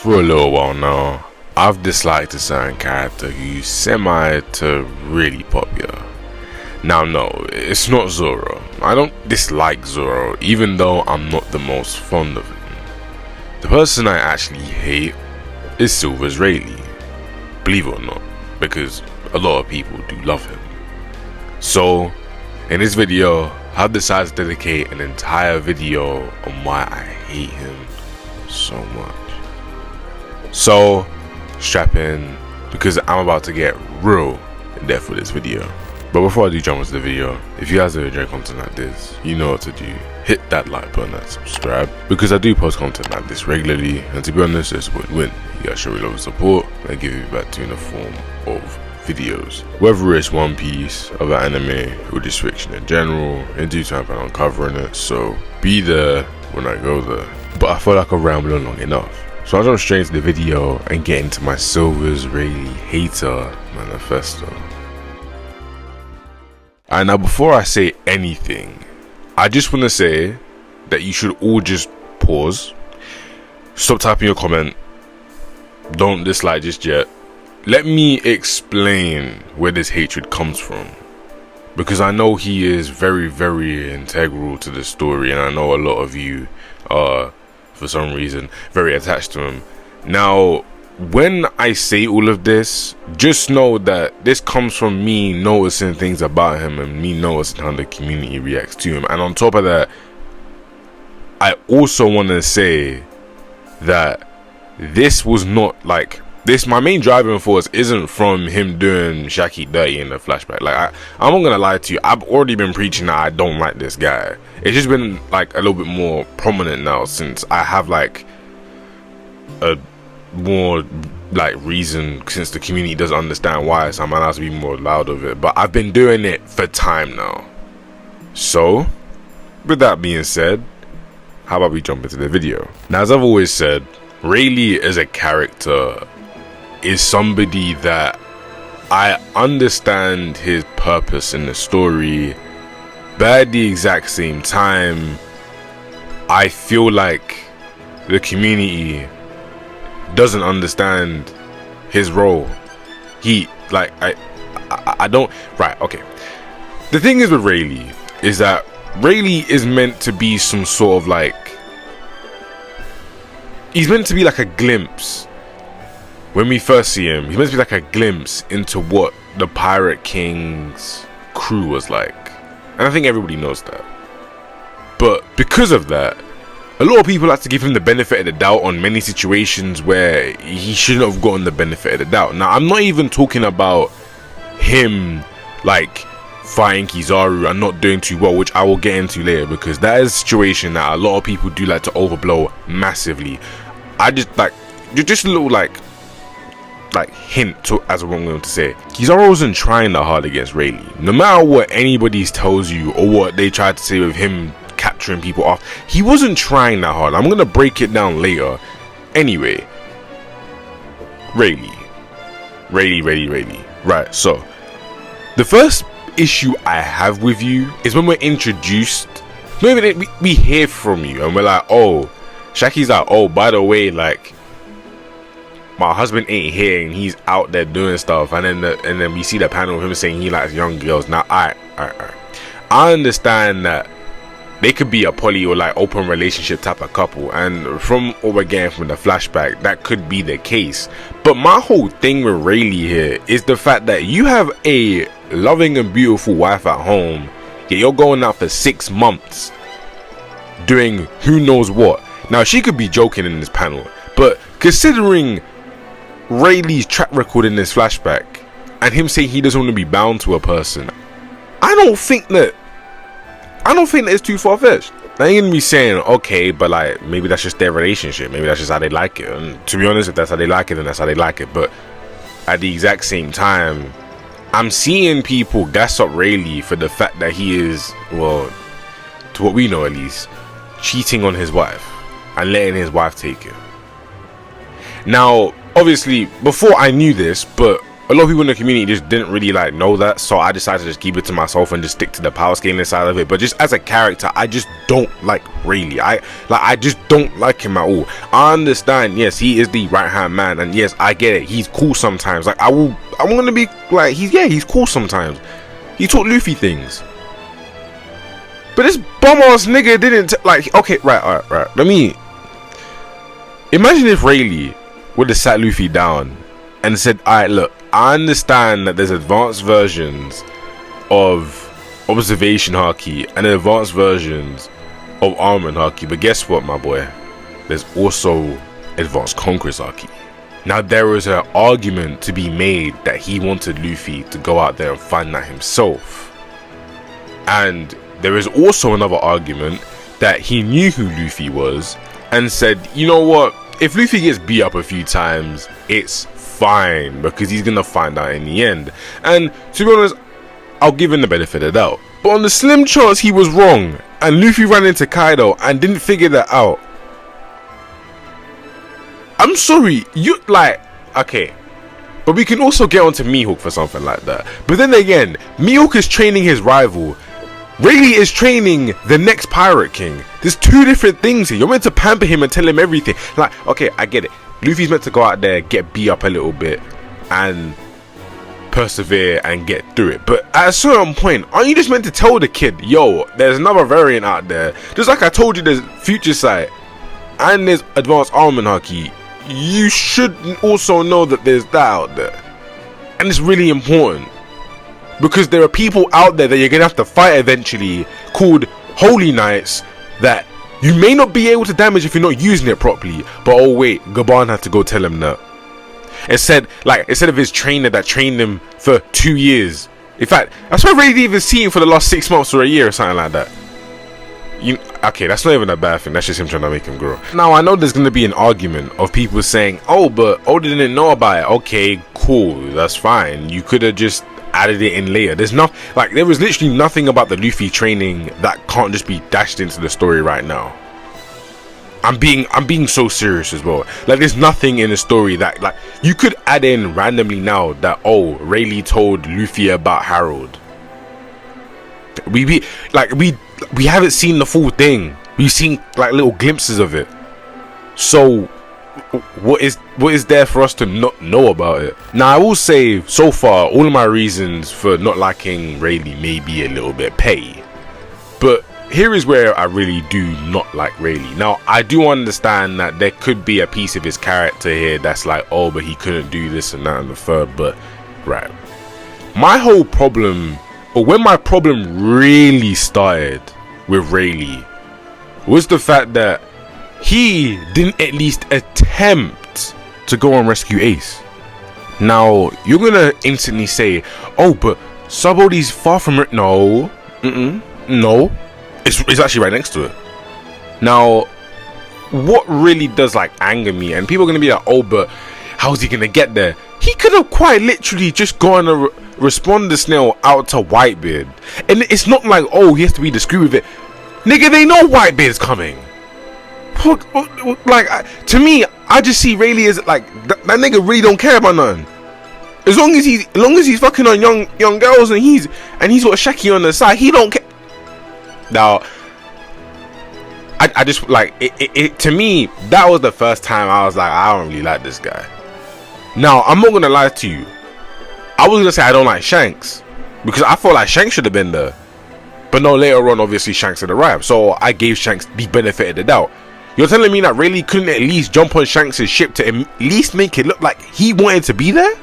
For a little while now, I've disliked a certain character who's semi to really popular. Now no, it's not Zoro. I don't dislike Zoro, even though I'm not the most fond of him. The person I actually hate is Silver's Rayleigh, believe it or not, because a lot of people do love him. So, in this video, I've decided to dedicate an entire video on why I hate him so much. So, strap in, because I'm about to get real in depth with this video. But before I do jump into the video, if you guys enjoy content like this, you know what to do. Hit that like button and subscribe, because I do post content like this regularly, and to be honest, it's a win-win. You guys show me love and support, and I give you back to you in the form of videos. Whether it's One Piece, other anime, or just fiction in general, in due time I plan on covering it, so be there when I go there. But I feel like I've rambled on long enough, so I'll jump straight into the video and get into my Silver's Rayleigh Hater Manifesto. And now before I say anything, I just want to say that you should all just pause, stop typing your comment, don't dislike just yet. Let me explain where this hatred comes from, because I know he is very, very integral to the story, and I know a lot of you are, for some reason, very attached to him. Now, when I say all of this, just know that this comes from me noticing things about him and me noticing how the community reacts to him. And on top of that, I also want to say that this was not like this. My main driving force isn't from him doing Shaki dirty in the flashback. Like I'm not gonna lie to you, I've already been preaching that I don't like this guy. It's just been like a little bit more prominent now since I have like a more like reason, since the community doesn't understand why, so I'm allowed to be more loud of it. But I've been doing it for time now. So with that being said, how about we jump into the video? Now, as I've always said, Rayleigh as a character is somebody that I understand his purpose in the story, but at the exact same time I feel like the community doesn't understand his role. He like I don't, right, okay. The thing is with Rayleigh is that Rayleigh is meant to be some sort of like, he's meant to be like a glimpse. When we first see him, he's meant to be like a glimpse into what the Pirate King's crew was like, and I think everybody knows that. But because of that, a lot of people like to give him the benefit of the doubt on many situations where he shouldn't have gotten the benefit of the doubt. Now, I'm not even talking about him like fighting Kizaru and not doing too well, which I will get into later, because that is a situation that a lot of people do like to overblow massively. I just like, just a little like hint to, as I'm going to say, Kizaru wasn't trying that hard against Rayleigh. No matter what anybody tells you or what they tried to say with him capturing people off, he wasn't trying that hard. I'm gonna break it down later. Anyway, Rayleigh. Right, so the first issue I have with you is when we're introduced, maybe we hear from you and we're like, oh, Shaki's like, oh, by the way, like, my husband ain't here and he's out there doing stuff, and then we see the panel of him saying he likes young girls. Now I understand that they could be a poly or like open relationship type of couple, and from what we're getting from the flashback, that could be the case. But my whole thing with Rayleigh here is the fact that you have a loving and beautiful wife at home, yet you're going out for 6 months doing who knows what. Now, she could be joking in this panel, but considering Rayleigh's track record in this flashback and him saying he doesn't want to be bound to a person, I don't think that it's too far-fetched. I ain't gonna be saying, okay, but like, maybe that's just their relationship, maybe that's just how they like it, and to be honest, if that's how they like it, then that's how they like it. But at the exact same time, I'm seeing people gas up Rayleigh for the fact that he is, well, to what we know at least, cheating on his wife and letting his wife take him. Now, obviously, before I knew this, but a lot of people in the community just didn't really like know that, so I decided to just keep it to myself and just stick to the power scaling side of it. But just as a character, I just don't like Rayleigh. I just don't like him at all. I understand, yes, he is the right hand man, and yes, I get it, he's cool sometimes. Like I'm gonna be like, he's cool sometimes. He taught Luffy things, but this bum ass nigga didn't like. Okay, right. Let me imagine if Rayleigh would have sat Luffy down and said, alright, look, I understand that there's advanced versions of observation haki and advanced versions of armament haki, but guess what, my boy? There's also advanced conquerors haki. Now, there is an argument to be made that he wanted Luffy to go out there and find that himself. And there is also another argument that he knew who Luffy was and said, you know what? If Luffy gets beat up a few times, it's fine, because he's gonna find out in the end. And to be honest, I'll give him the benefit of the doubt. But on the slim chance he was wrong and Luffy ran into Kaido and didn't figure that out, I'm sorry, you like, okay, but we can also get onto Mihawk for something like that. But then again, Mihawk is training his rival. Rayleigh is training the next Pirate King. There's two different things here. You're meant to pamper him and tell him everything. Like, okay, I get it. Luffy's meant to go out there, get beat up a little bit, and persevere and get through it. But at a certain point, aren't you just meant to tell the kid, yo, there's another variant out there? Just like I told you, there's Future Sight and there's Advanced Armament Haki. You should also know that there's that out there. And it's really important, because there are people out there that you're gonna have to fight eventually, called Holy Knights, that you may not be able to damage if you're not using it properly. But oh wait, Gaban had to go tell him that. Instead of his trainer that trained him for 2 years. In fact, that's why I really didn't even see him for the last 6 months or a year or something like that. Okay, that's not even a bad thing. That's just him trying to make him grow. Now, I know there's going to be an argument of people saying, oh, but Oda didn't know about it. Okay, cool, that's fine. You could have just added it in later. There was literally nothing about the Luffy training that can't just be dashed into the story right now. I'm being so serious as well. Like, there's nothing in the story that, like, you could add in randomly now that, oh, Rayleigh told Luffy about Harold. We haven't seen the full thing. We've seen like little glimpses of it. So what is there for us to not know about it? Now, I will say, so far, all of my reasons for not liking Rayleigh may be a little bit petty, but here is where I really do not like Rayleigh. Now, I do understand that there could be a piece of his character here that's like, oh, but he couldn't do this and that and the third. But right, my whole problem, or when my problem really started with Rayleigh, was the fact that he didn't at least attempt to go and rescue Ace. Now, you're gonna instantly say, oh, but Sabaodi's far from it. No, no, it's actually right next to it. Now, what really does like anger me, and people are gonna be like, oh, but how's he gonna get there? He could have quite literally just gone and respond the snail out to Whitebeard, and it's not like, oh, he has to be discreet with it. Nigga, they know Whitebeard's coming. Like, to me, I just see Rayleigh as like that nigga really don't care about nothing. As long as he's fucking on young girls and he's got Shaki on the side, he don't care. Now, I just like it. To me, that was the first time I was like, I don't really like this guy. Now, I'm not gonna lie to you. I was gonna say I don't like Shanks, because I felt like Shanks should have been there. But no, later on, obviously Shanks had arrived, so I gave Shanks the benefit of the doubt. You're telling me that Rayleigh couldn't at least jump on Shanks' ship to at least make it look like he wanted to be there?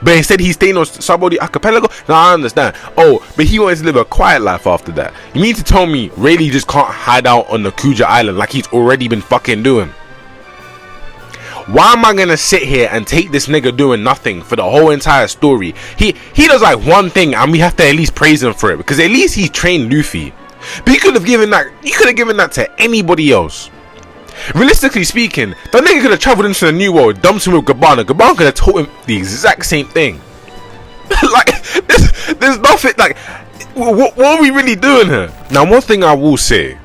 But instead he's staying on Sabaody Archipelago? Now I understand. Oh, but he wanted to live a quiet life after that. You mean to tell me Rayleigh just can't hide out on the Kuja Island like he's already been fucking doing? Why am I gonna sit here and take this nigga doing nothing for the whole entire story? He does like one thing and we have to at least praise him for it, because at least he trained Luffy. But you could have given that to anybody else. Realistically speaking, that nigga could have traveled into the new world, dumped him with Gaban could have taught him the exact same thing. Like, there's nothing, like, what are we really doing here? Now, one thing I will say,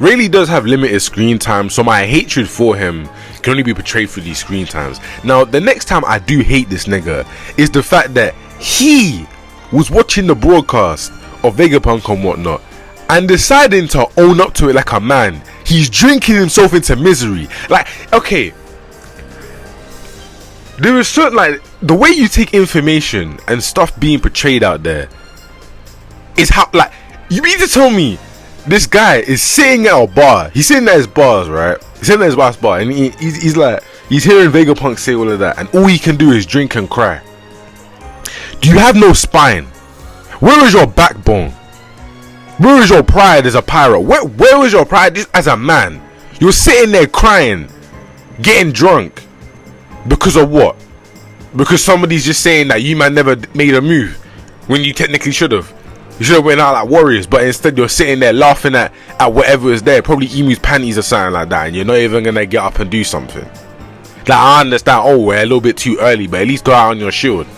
Rayleigh does have limited screen time, so my hatred for him can only be portrayed through these screen times. Now, the next time I do hate this nigga is the fact that he was watching the broadcast of Vegapunk and whatnot and deciding to own up to it like a man. He's drinking himself into misery. Like, okay, there is certain, like, the way you take information and stuff being portrayed out there is how, like, you mean to tell me this guy is sitting at a bar, he's sitting at his bars, right? He's sitting at his last bar, and he's like, he's hearing Vegapunk say all of that, and all he can do is drink and cry. Do you have no spine? Where is your backbone? Where is your pride as a pirate? Where is your pride as a man? You're sitting there crying, getting drunk, because of what? Because somebody's just saying that you man never made a move when you technically should have. You should have went out like warriors, but instead you're sitting there laughing at whatever is there, probably Emu's panties or something like that, and you're not even gonna get up and do something. Like, I understand, oh, we're a little bit too early, but at least go out on your shield.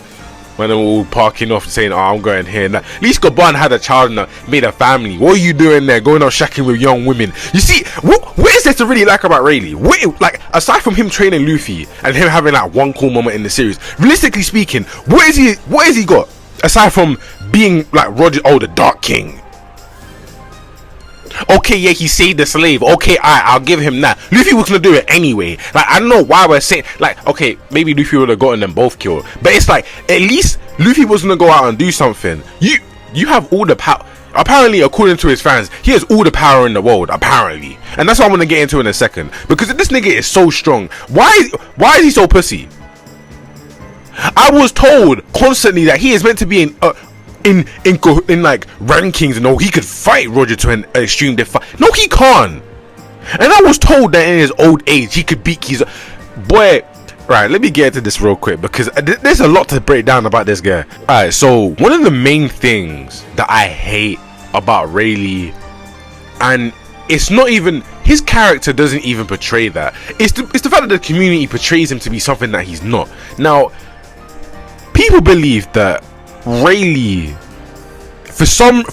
When they're all parking off and saying, oh, I'm going here and that. At least Gabon had a child and made a family. What are you doing there, going out shacking with young women? You see, what is there to really like about Rayleigh? Like, aside from him training Luffy and him having like one cool moment in the series, realistically speaking, what has he got aside from being like Roger, oh, the Dark King? Okay, yeah, he saved the slave. Okay, I'll give him that. Luffy was gonna do it anyway. Like, I don't know why we're saying, like, okay, maybe Luffy would have gotten them both killed, but it's like, at least Luffy was gonna go out and do something. You have all the power. Apparently, according to his fans, he has all the power in the world, apparently, and that's what I'm gonna get into in a second. Because this nigga is so strong. Why is he so pussy? I was told constantly that he is meant to be in like rankings, and no, he could fight Roger to an extreme defight. No, he can't. And I was told that in his old age he could beat Kizaru. Boy, right, let me get into this real quick because there's a lot to break down about this guy. Alright, so one of the main things that I hate about Rayleigh, and it's not even his character, doesn't even portray that, it's the fact that the community portrays him to be something that he's not. Now, people believe that Rayleigh, for some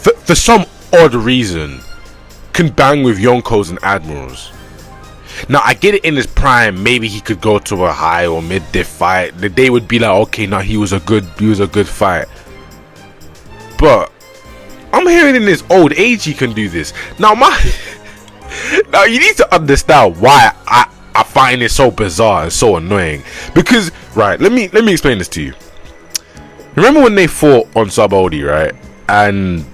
odd reason, can bang with Yonkos and Admirals. Now, I get it, in his prime, maybe he could go to a high or mid diff fight. They would be like, okay, now he was a good fight. But I'm hearing in his old age he can do this. Now, now you need to understand why I find it so bizarre and so annoying. Because, right, let me explain this to you. Remember when they fought on Sub-Odi, right? And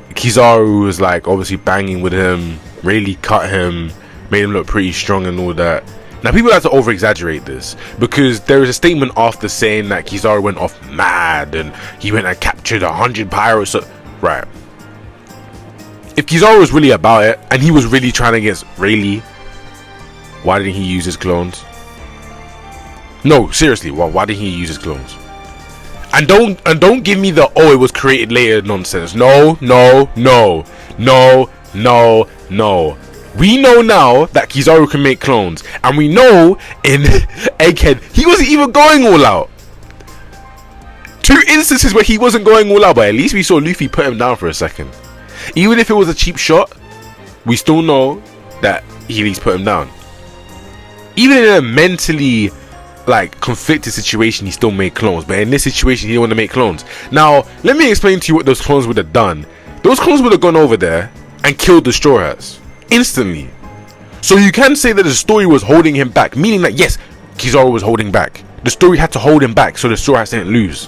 Kizaru was like obviously banging with him, Rayleigh cut him, made him look pretty strong and all that. Now, people like to over exaggerate this because there is a statement after saying that Kizaru went off mad and he went and captured 100 pirates. Right. If Kizaru was really about it and he was really trying against Rayleigh, why didn't he use his clones? No, seriously, why didn't he use his clones? And don't give me the, oh, it was created later nonsense. No. We know now that Kizaru can make clones, and we know in Egghead he wasn't even going all out. 2 instances where he wasn't going all out, but at least we saw Luffy put him down for a second. Even if it was a cheap shot, we still know that he at least put him down. Even in a mentally like conflicted situation, he still made clones, but in this situation he didn't want to make clones. Now let me explain to you what those clones would have done. Those clones would have gone over there and killed the Straw Hats instantly. So you can say that the story was holding him back, meaning that yes, Kizaru was holding back. The story had to hold him back so the Straw Hats didn't lose.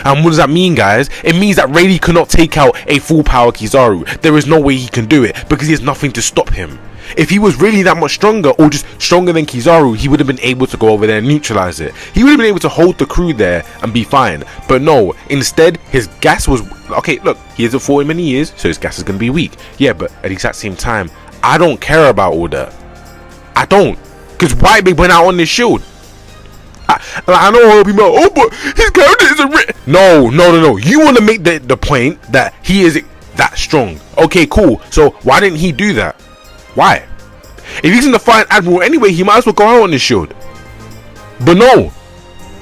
And what does that mean, guys? It means that Rayleigh cannot take out a full power Kizaru. There is no way he can do it because he has nothing to stop him. If he was really that much stronger, or just stronger than Kizaru, he would have been able to go over there and neutralize it. He would have been able to hold the crew there and be fine. But no, instead his gas was, okay, look, he hasn't fought in many years, so his gas is going to be weak. Yeah, but at the exact same time, I don't care about all that. I don't. Because why they went out on this shield? I know all people, oh, but his character isn't rich. No. You want to make the point that he is that strong. Okay, cool. So why didn't he do that? Why? If he's in the fight Admiral anyway, he might as well go out on his shield. But no,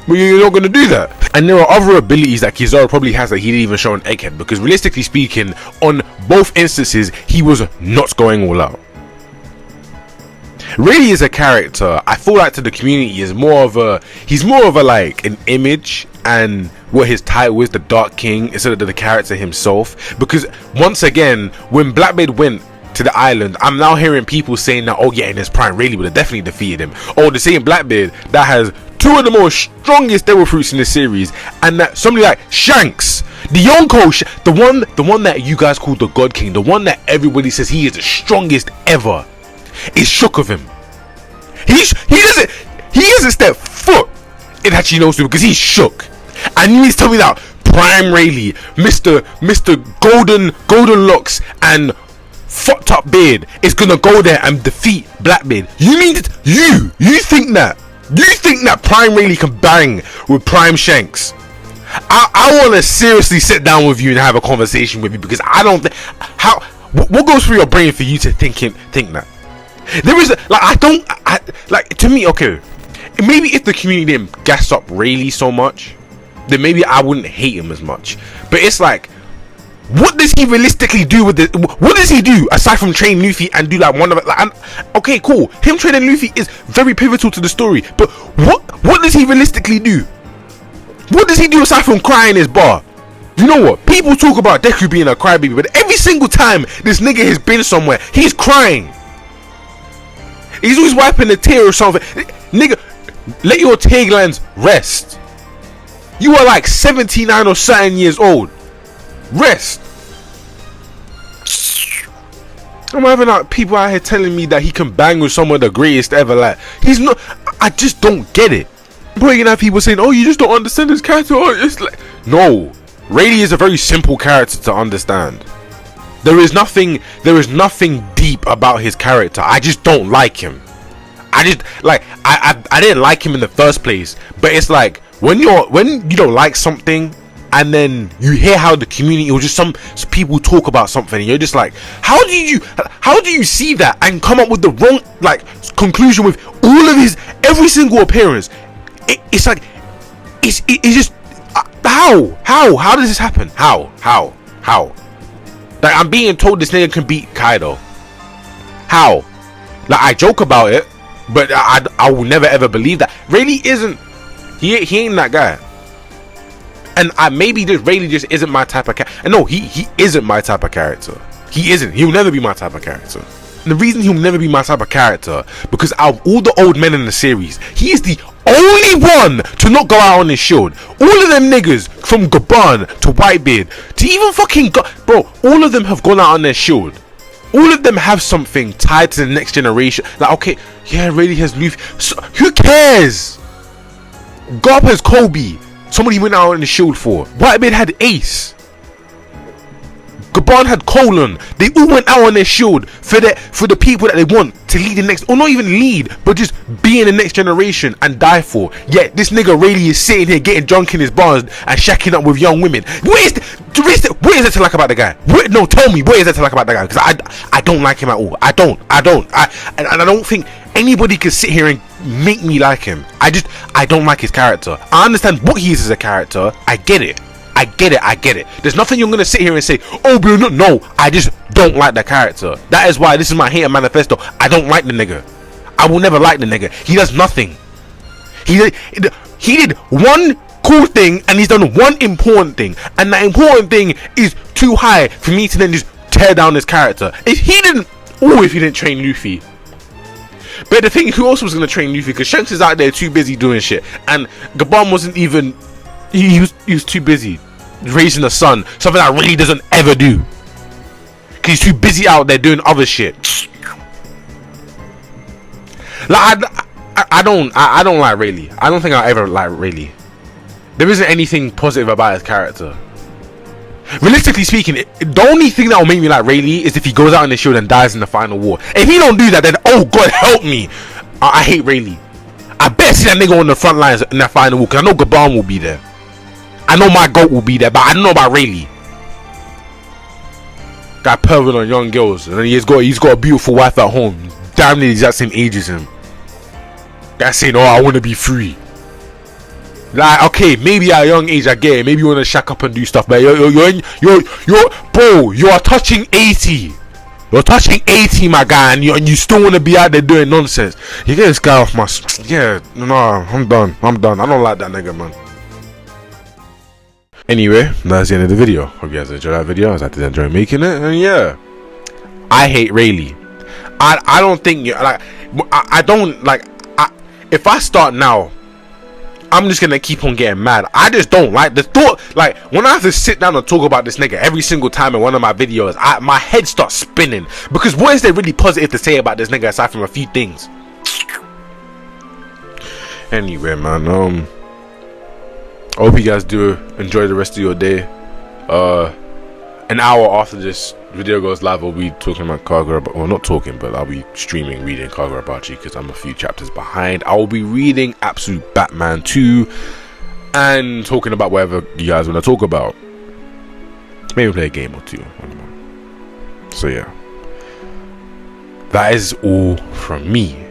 you're not going to do that. And there are other abilities that Kizaru probably has that he didn't even show on Egghead, because realistically speaking, on both instances, he was not going all out. Rayleigh is a character, I feel like to the community is more of a, he's more of a like an image, and what his title is, the Dark King, instead of the character himself. Because once again, when Blackbeard went to the island, I'm now hearing people saying that, oh yeah, in his prime Rayleigh would have definitely defeated him. Or the same Blackbeard that has two of the most strongest devil fruits in the series, and that somebody like Shanks, the Yonko, the one that you guys call the God King, the one that everybody says he is the strongest ever, is shook of him. He doesn't step foot in Hachinosu because he's shook. And you need to tell me that prime Rayleigh, Mr. Golden Locks and fucked up beard is gonna go there and defeat Blackbeard? You mean you think that prime Rayleigh can bang with prime Shanks? I want to seriously sit down with you and have a conversation with you, because I don't think what goes through your brain for you to think that there is to me, okay, maybe if the community didn't gas up Rayleigh so much, then maybe I wouldn't hate him as much. But it's like, what does he realistically do with it? What does he do aside from train Luffy and do like one of it? Okay, cool. Him training Luffy is very pivotal to the story. But what does he realistically do? What does he do aside from crying his bar? You know what? People talk about Deku being a crybaby, but every single time this nigga has been somewhere, he's crying. He's always wiping a tear or something. Nigga, let your taglines rest. You are like 79 or something years old. Rest. I'm having like people out here telling me that he can bang with some of the greatest ever. Like, he's not. I just don't get it. But you have people saying, oh, you just don't understand his character. Oh, it's like, no, Rayleigh is a very simple character to understand. There is nothing deep about his character. I just don't like him. I didn't like him in the first place. But it's like, when you don't like something, and then you hear how the community, or just some people talk about something, and you're just like, how do you see that and come up with the wrong like conclusion with all of his every single appearance? It's like, it's just how does this happen? How? Like, I'm being told this nigga can beat Kaido. How? Like, I joke about it, but I will never ever believe that. Rayleigh isn't. He ain't that guy. And maybe this Rayleigh just isn't my type of character. And no, he isn't my type of character. He isn't. He'll never be my type of character. And the reason he'll never be my type of character, because out of all the old men in the series, he is the only one to not go out on his shield. All of them niggas, from Gaban to Whitebeard to even fucking bro, all of them have gone out on their shield. All of them have something tied to the next generation. Like, okay, yeah, Rayleigh has Luffy. So, who cares? Garp has Kobe. Somebody went out on the shield for. Whitebeard had Ace. Gaban had Colon. They all went out on their shield for the people that they want to lead the next, or not even lead, but just be in the next generation and die for. Yet this nigga Rayleigh is sitting here getting drunk in his bars and shacking up with young women. What is that to like about the guy? No, tell me, what is that to like about the guy? Because I don't like him at all. I don't think anybody can sit here and make me like him. I don't like his character. I understand what he is as a character. I get it. There's nothing you're gonna sit here and say, oh, but no, I just don't like the character. That is why this is my Hater Manifesto. I don't like the nigga. I will never like the nigga. He does nothing. He did one cool thing, and he's done one important thing, and that important thing is too high for me to then just tear down his character. If he didn't train Luffy. But the thing, who else was gonna train Luffy? Because Shanks is out there too busy doing shit, and Gaban wasn't even. He was too busy raising a son, something that really doesn't ever do, because he's too busy out there doing other shit. Like, I don't like Rayleigh. I don't think I ever like Rayleigh. There isn't anything positive about his character. Realistically speaking, the only thing that will make me like Rayleigh is if he goes out in the shield and dies in the final war. If he don't do that, then oh God help me, I hate Rayleigh. I bet see that nigga on the front lines in that final war, because I know Gaban will be there. I know my goat will be there, but I don't know about Rayleigh. Guy perving on young girls, and then he's got a beautiful wife at home, damn near the exact same age as him. Guy saying, oh, I want to be free. Like, okay, maybe at a young age I get it. Maybe you want to shack up and do stuff, but you're bro, you are touching 80. You're touching 80, my guy, and you still want to be out there doing nonsense. You get this guy off my... Yeah, no, I'm done. I don't like that nigga, man. Anyway, that's the end of the video. Hope you guys enjoyed that video. I did enjoy making it. And yeah, I hate Rayleigh. I don't think... like, I don't... like... if I start now, I'm just gonna keep on getting mad. I just don't like the thought. Like, when I have to sit down and talk about this nigga every single time in one of my videos, my head starts spinning. Because what is there really positive to say about this nigga aside from a few things? Anyway, man, I hope you guys do enjoy the rest of your day. An hour after this video goes live, I'll be talking about Kagura, well, not talking, but I'll be streaming reading Kagurabachi because I'm a few chapters behind. I will be reading Absolute Batman 2 and talking about whatever you guys want to talk about. Maybe play a game or two. So yeah, that is all from me.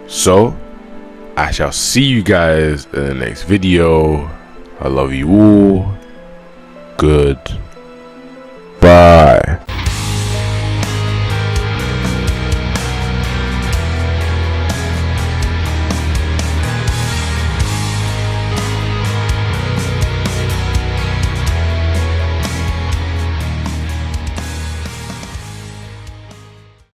So I shall see you guys in the next video. I love you all. Good. Bye.